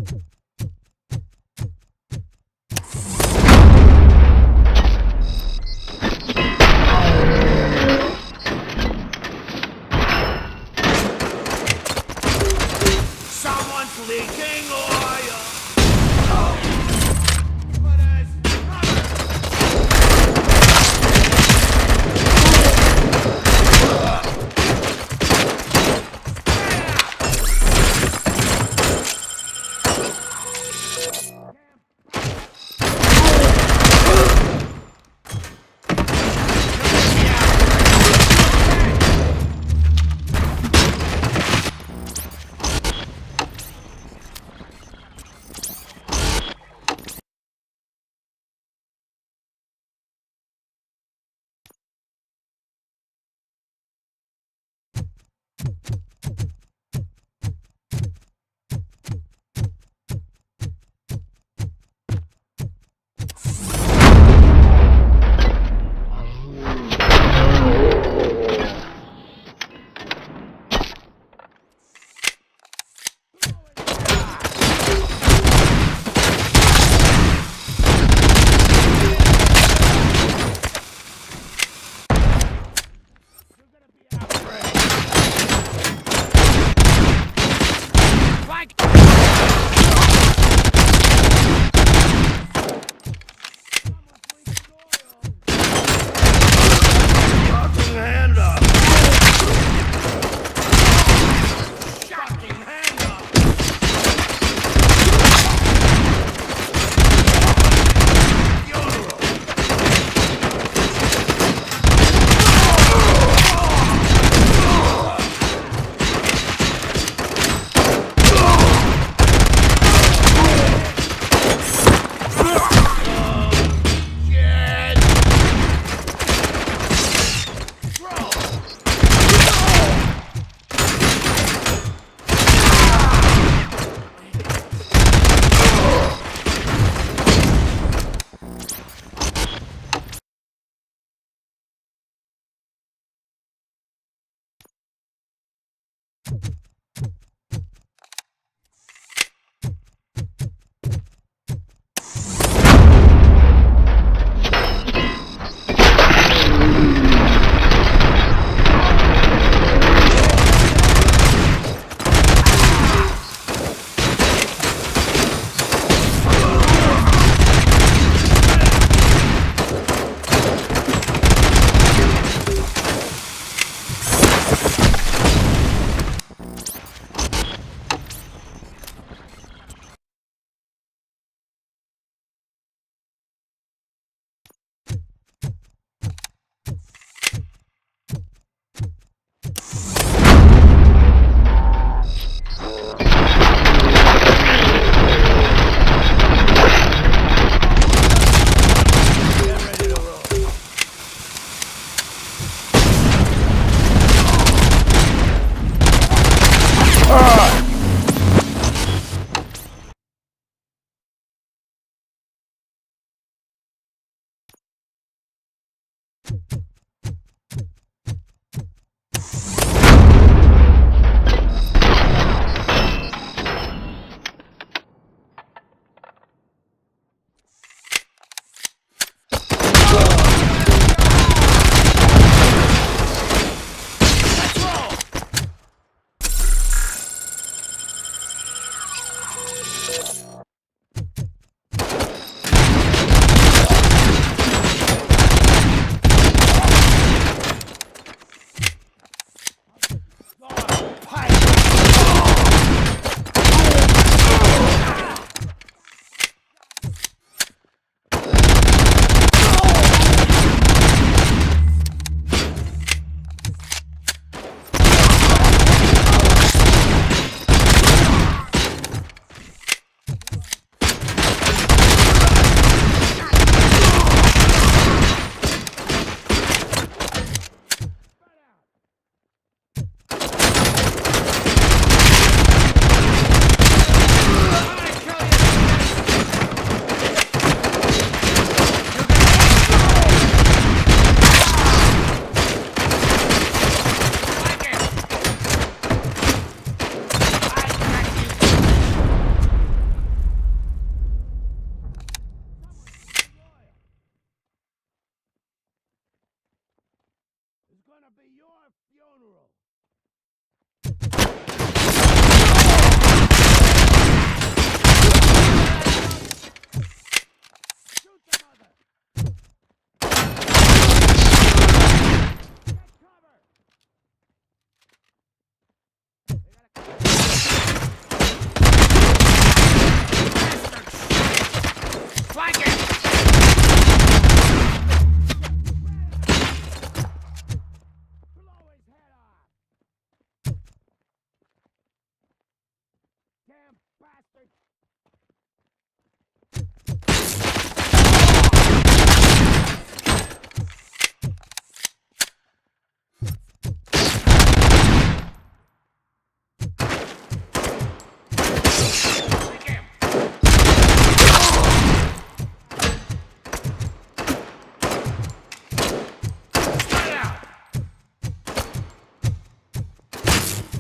Someone's leaking oil!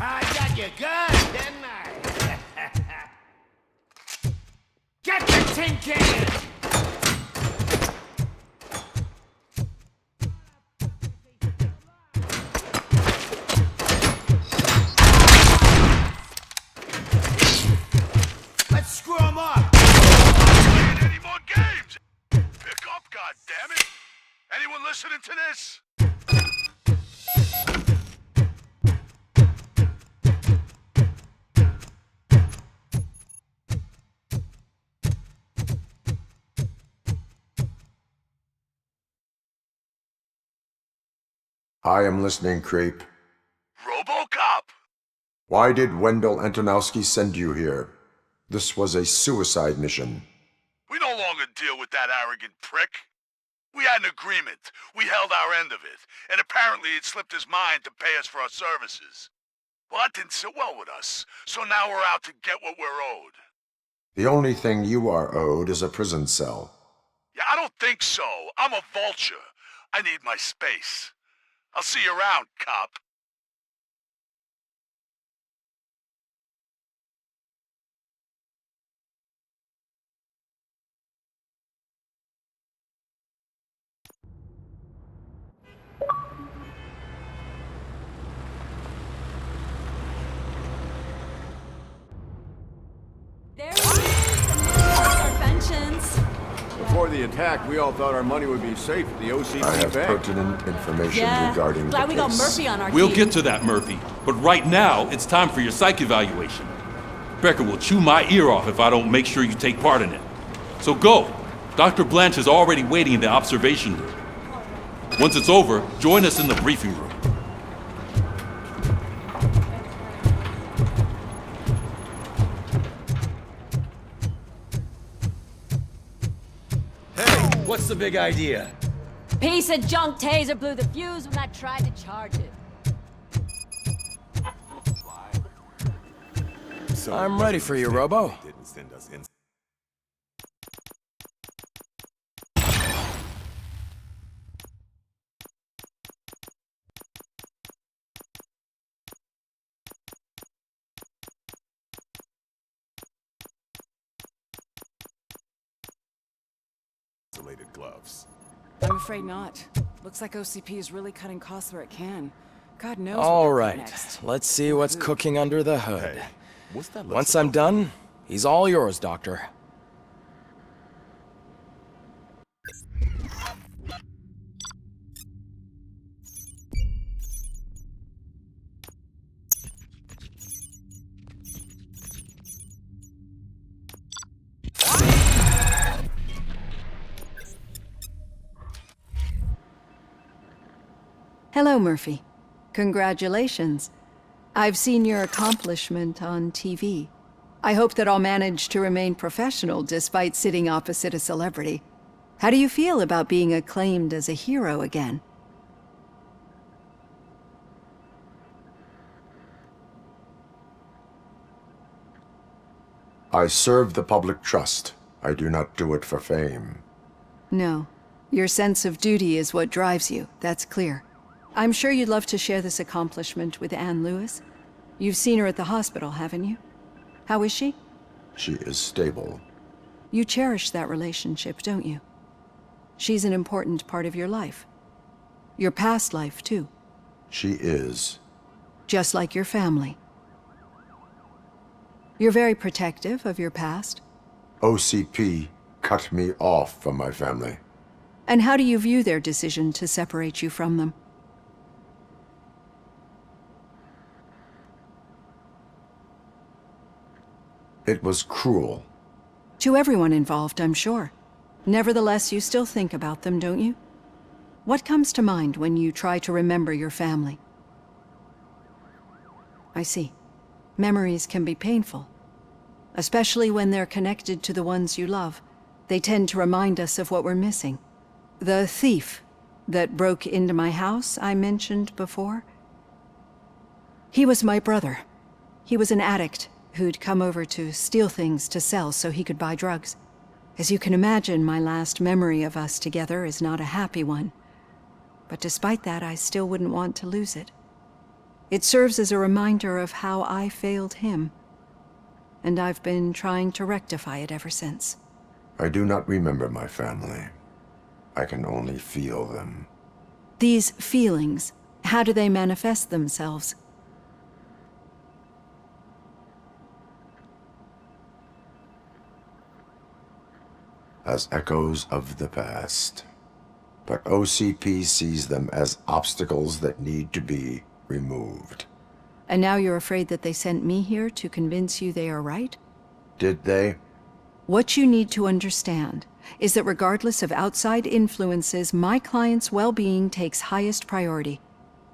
I got you good, didn't I? Get the tin can! Let's screw him up! Playing any more games? Pick up, goddammit! Anyone listening to this? I am listening, creep. RoboCop! Why did Wendell Antonowski send you here? This was a suicide mission. We no longer deal with that arrogant prick. We had an agreement. We held our end of it. And apparently it slipped his mind to pay us for our services. Well, that didn't sit well with us. So now we're out to get what we're owed. The only thing you are owed is a prison cell. Yeah, I don't think so. I'm a vulture. I need my space. I'll see you around, cop. There it is, the interventions. Before the attack, we all thought our money would be safe at the OCP I have bank. pertinent information Yeah, regarding glad the we got case. Murphy on our We'll team. get to that, Murphy. But right now, it's time for your psych evaluation. Becker will chew my ear off if I don't make sure you take part in it. So go. Dr. Blanche is already waiting in the observation room. Once it's over, join us in the briefing room. What's the big idea? Piece of junk taser blew the fuse when I tried to charge it. I'm ready for you, Robo. Gloves. I'm afraid not. Looks like OCP is really cutting costs where it can. God knows what All they'll do right, next. let's see what's cooking under the hood. Hey, what's that? Once I'm done, he's all yours, Doctor. Hello, Murphy. Congratulations. I've seen your accomplishment on TV. I hope that I'll manage to remain professional despite sitting opposite a celebrity. How do you feel about being acclaimed as a hero again? I serve the public trust. I do not do it for fame. No. Your sense of duty is what drives you, that's clear. I'm sure you'd love to share this accomplishment with Anne Lewis. You've seen her at the hospital, haven't you? How is she? She is stable. You cherish that relationship, don't you? She's an important part of your life. Your past life, too. She is. just like your family. You're very protective of your past. OCP cut me off from my family. And how do you view their decision to separate you from them? It was cruel. To everyone involved, I'm sure. Nevertheless, you still think about them, don't you? What comes to mind when you try to remember your family? I see. Memories can be painful, especially when they're connected to the ones you love. They tend to remind us of what we're missing. The thief that broke into my house I mentioned before? He was my brother. He was an addict who'd come over to steal things to sell so he could buy drugs. As you can imagine, my last memory of us together is not a happy one. But despite that, I still wouldn't want to lose it. It serves as a reminder of how I failed him. And I've been trying to rectify it ever since. I do not remember my family. I can only feel them. These feelings, how do they manifest themselves? As echoes of the past. But OCP sees them as obstacles that need to be removed. And now you're afraid that they sent me here to convince you they are right? Did they? What you need to understand is that regardless of outside influences, my client's well-being takes highest priority.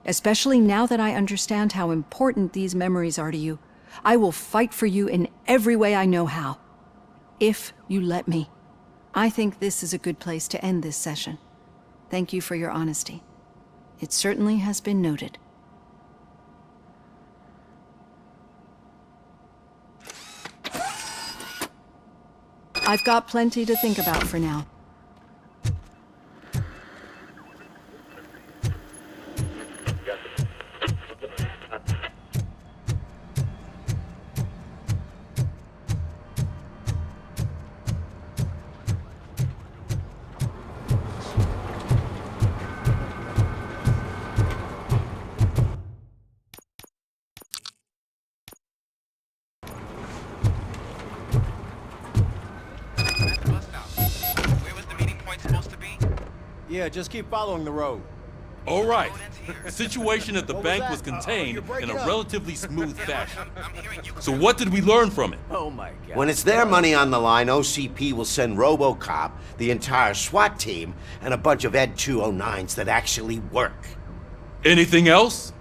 Especially now that I understand how important these memories are to you, I will fight for you in every way I know how. If you let me. I think this is a good place to end this session. Thank you for your honesty. It certainly has been noted. I've got plenty to think about for now. Yeah, just keep following the road. All right. The situation at the bank was contained in a relatively smooth fashion. So what did we learn from it? Oh my God. When it's their money on the line, OCP will send RoboCop, the entire SWAT team, and a bunch of Ed 209s that actually work. Anything else?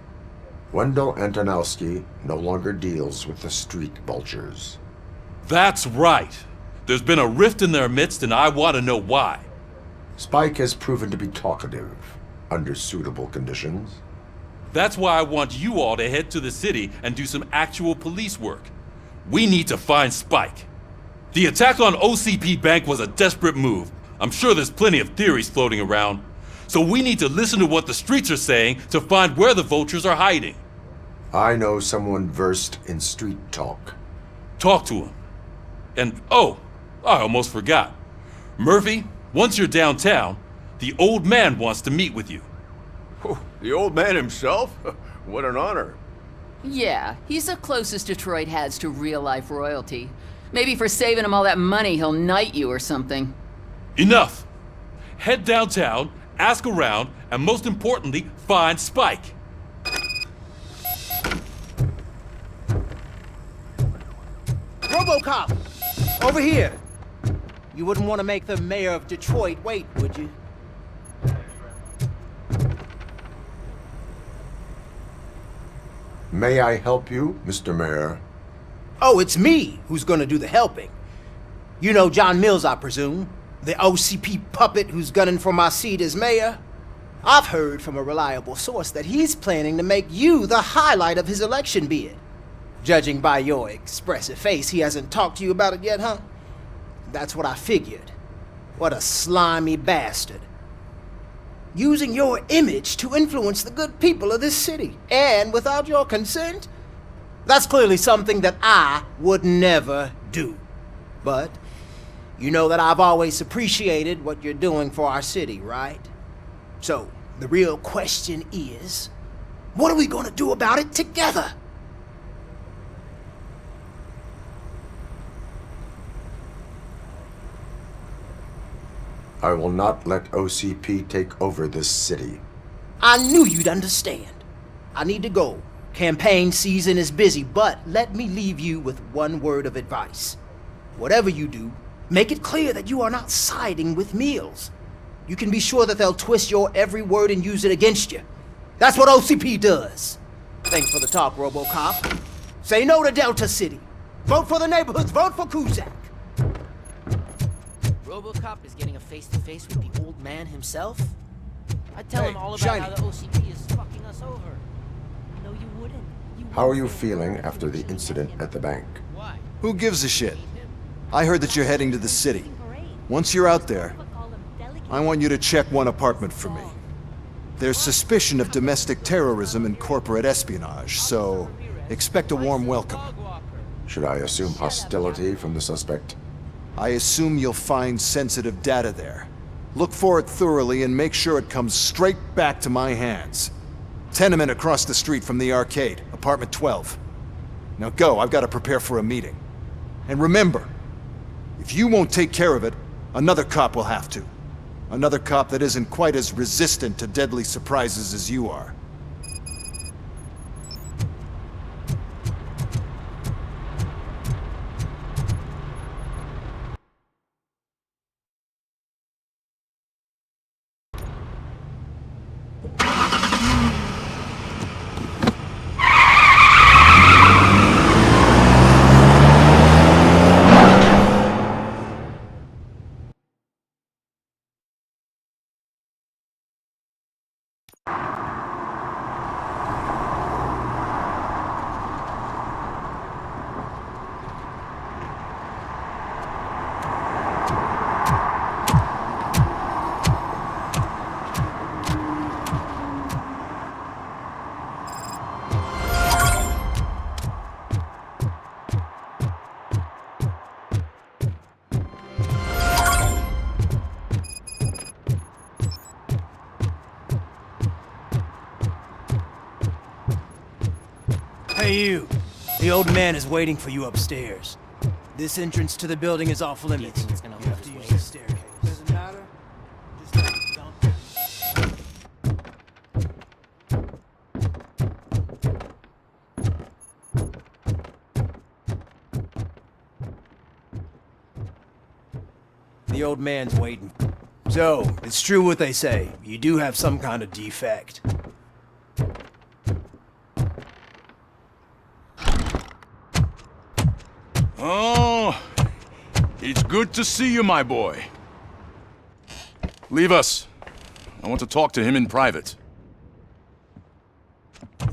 Wendell Antonowski no longer deals with the street vultures. That's right. There's been a rift in their midst, and I want to know why. Spike has proven to be talkative, under suitable conditions. That's why I want you all to head to the city and do some actual police work. We need to find Spike. The attack on OCP Bank was a desperate move. I'm sure there's plenty of theories floating around. So we need to listen to what the streets are saying to find where the vultures are hiding. I know someone versed in street talk. Talk to him. And oh, I almost forgot. Murphy, once you're downtown, the old man wants to meet with you. Oh, the old man himself? What an honor. Yeah, he's the closest Detroit has to real-life royalty. Maybe for saving him all that money, he'll knight you or something. Enough! Head downtown, ask around, and most importantly, find Spike. RoboCop! Over here! You wouldn't want to make the mayor of Detroit wait, would you? May I help you, Mr. Mayor? Oh, it's me who's gonna do the helping. You know John Mills, I presume? The OCP puppet who's gunning for my seat as mayor? I've heard from a reliable source that he's planning to make you the highlight of his election bid. Judging by your expressive face, he hasn't talked to you about it yet, huh? That's what I figured. What a slimy bastard. Using your image to influence the good people of this city, and without your consent? That's clearly something that I would never do. But you know that I've always appreciated what you're doing for our city, right? So, the real question is, What are we gonna do about it together? I will not let OCP take over this city. I knew you'd understand. I need to go. Campaign season is busy, but let me leave you with one word of advice. Whatever you do, make it clear that you are not siding with Mills. You can be sure that they'll twist your every word and use it against you. That's what OCP does. Thanks for the talk, RoboCop. Say no to Delta City. Vote for the neighborhoods. Vote for Kuzak. RoboCop is getting a face-to-face with the old man himself? I'd tell Hey, him all about Shiny. how the OCP is fucking us over. No, you wouldn't. How are you feeling after the incident at the bank? Why? Who gives a shit? I heard that you're heading to the city. Once you're out there, I want you to check one apartment for me. There's suspicion of domestic terrorism and corporate espionage, so expect a warm welcome. Should I assume hostility from the suspect? I assume you'll find sensitive data there. Look for it thoroughly and make sure it comes straight back to my hands. Tenement across the street from the arcade, apartment 12. Now go, I've got to prepare for a meeting. And remember, if you won't take care of it, another cop will have to. Another cop that isn't quite as resistant to deadly surprises as you are. Hey you. The old man is waiting for you upstairs. This entrance to the building is off limits. think it's gonna You have hold to his use weight? the staircase. Doesn't matter. Just don't. The old man's waiting. So, it's true what they say. You do have some kind of defect. Oh, it's good to see you, my boy. Leave us. I want to talk to him in private.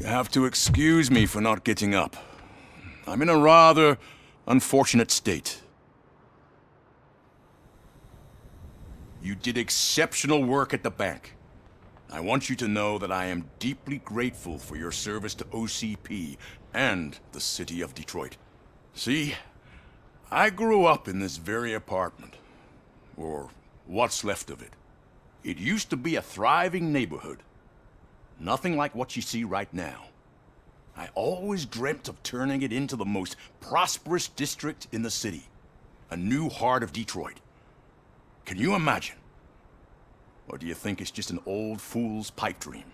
You have to excuse me for not getting up. I'm in a rather unfortunate state. You did exceptional work at the bank. I want you to know that I am deeply grateful for your service to OCP and the city of Detroit. See, I grew up in this very apartment, or what's left of it. It used to be a thriving neighborhood. Nothing like what you see right now. I always dreamt of turning it into the most prosperous district in the city. A new heart of Detroit. Can you imagine? Or do you think it's just an old fool's pipe dream?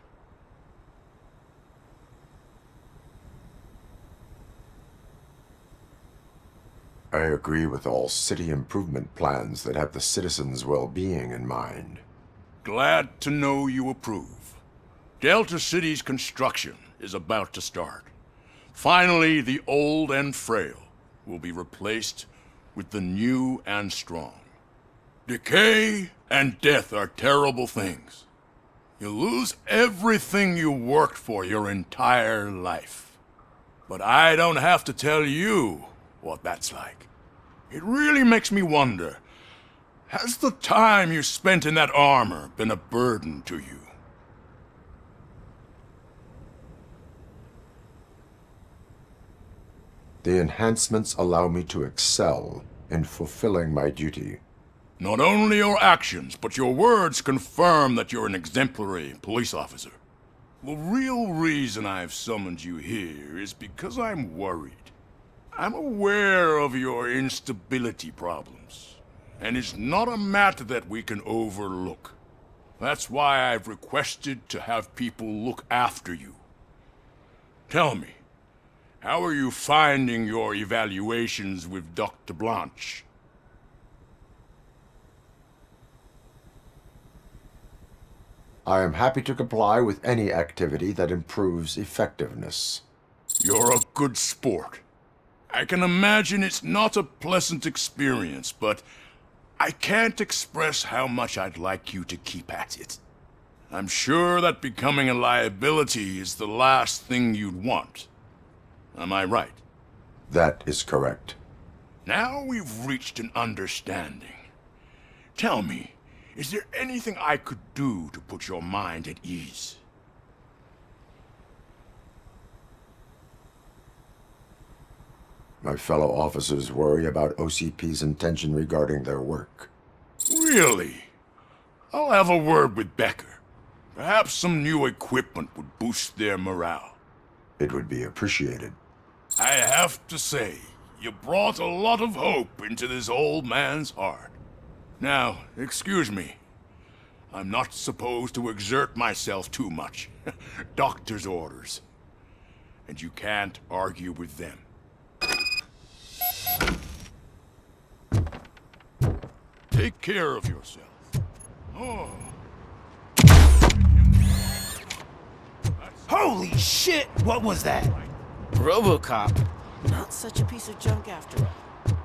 I agree with all city improvement plans that have the citizens' well-being in mind. Glad to know you approve. Delta City's construction is about to start. Finally, the old and frail will be replaced with the new and strong. Decay and death are terrible things. You lose everything you worked for your entire life. But I don't have to tell you what that's like. It really makes me wonder, has the time you spent in that armor been a burden to you? The enhancements allow me to excel in fulfilling my duty. Not only your actions, but your words confirm that you're an exemplary police officer. The real reason I've summoned you here is because I'm worried. I'm aware of your instability problems, and it's not a matter that we can overlook. That's why I've requested to have people look after you. Tell me, how are you finding your evaluations with Dr. Blanche? I am happy to comply with any activity that improves effectiveness. You're a good sport. I can imagine it's not a pleasant experience, but I can't express how much I'd like you to keep at it. I'm sure that becoming a liability is the last thing you'd want. Am I right? That is correct. Now we've reached an understanding. Tell me, is there anything I could do to put your mind at ease? My fellow officers worry about OCP's intention regarding their work. Really? I'll have a word with Becker. Perhaps some new equipment would boost their morale. It would be appreciated. I have to say, you brought a lot of hope into this old man's heart. Now, excuse me. I'm not supposed to exert myself too much. Doctor's orders. And you can't argue with them. Take care of yourself. Oh. Holy shit! What was that? RoboCop. Not such a piece of junk after all.